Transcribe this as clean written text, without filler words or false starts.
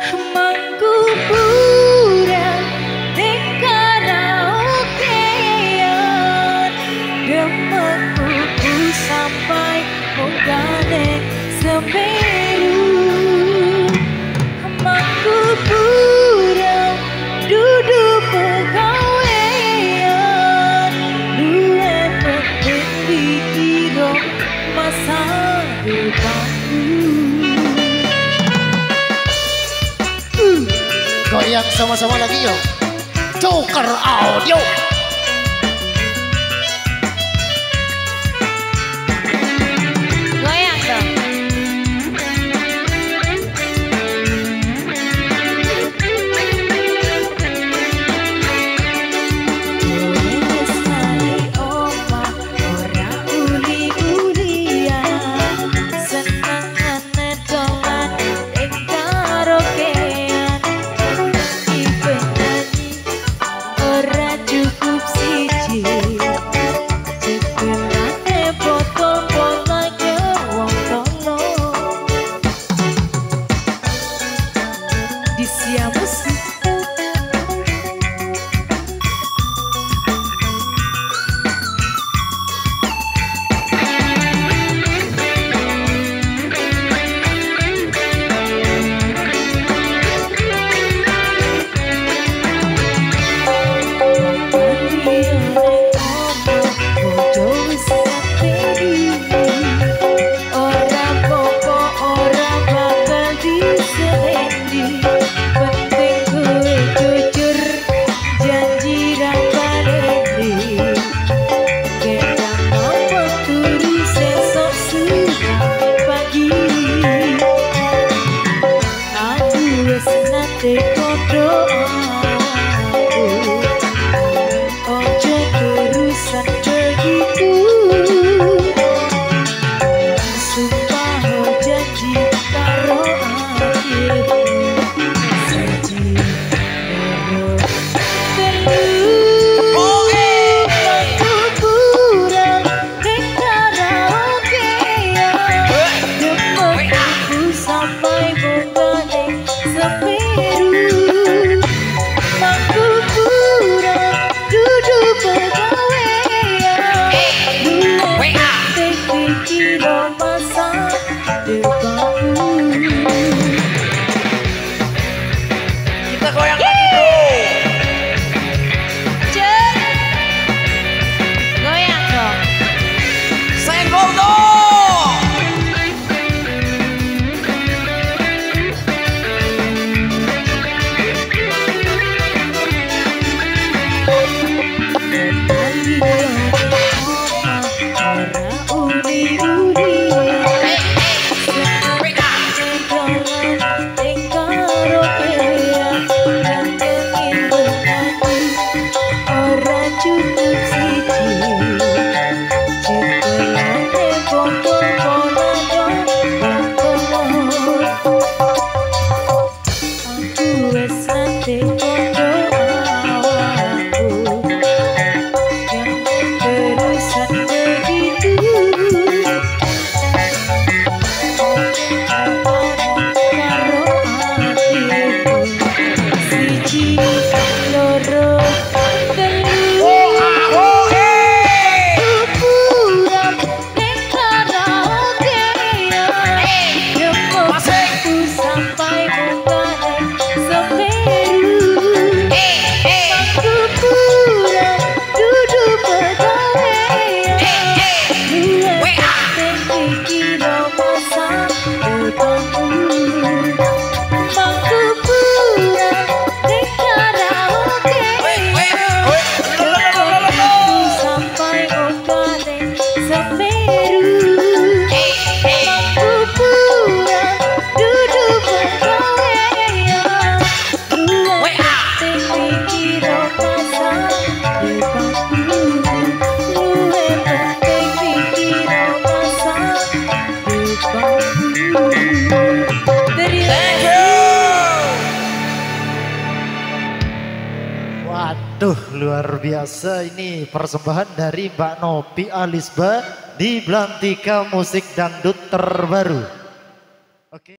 Mangkuburan di karaokean, demenku sampai munggane Semeru. Mangkuburan duduk pegawean, luwe penting pikiro masa depanku. Goyang sama-sama lagi yuk. Joker audio. Goyang dong. Wes kali omah ora uli-ulian, senengane dolan ing karaokean. Ora cukup siji, cekelane botol polanya wong tolong. Disya musik. Kita goyang lagi bro. Goyang dong. Senggol dong. Waduh, luar biasa ini persembahan dari Mbak Nopi Alisba di Belantika Musik Dangdut Terbaru. Oke.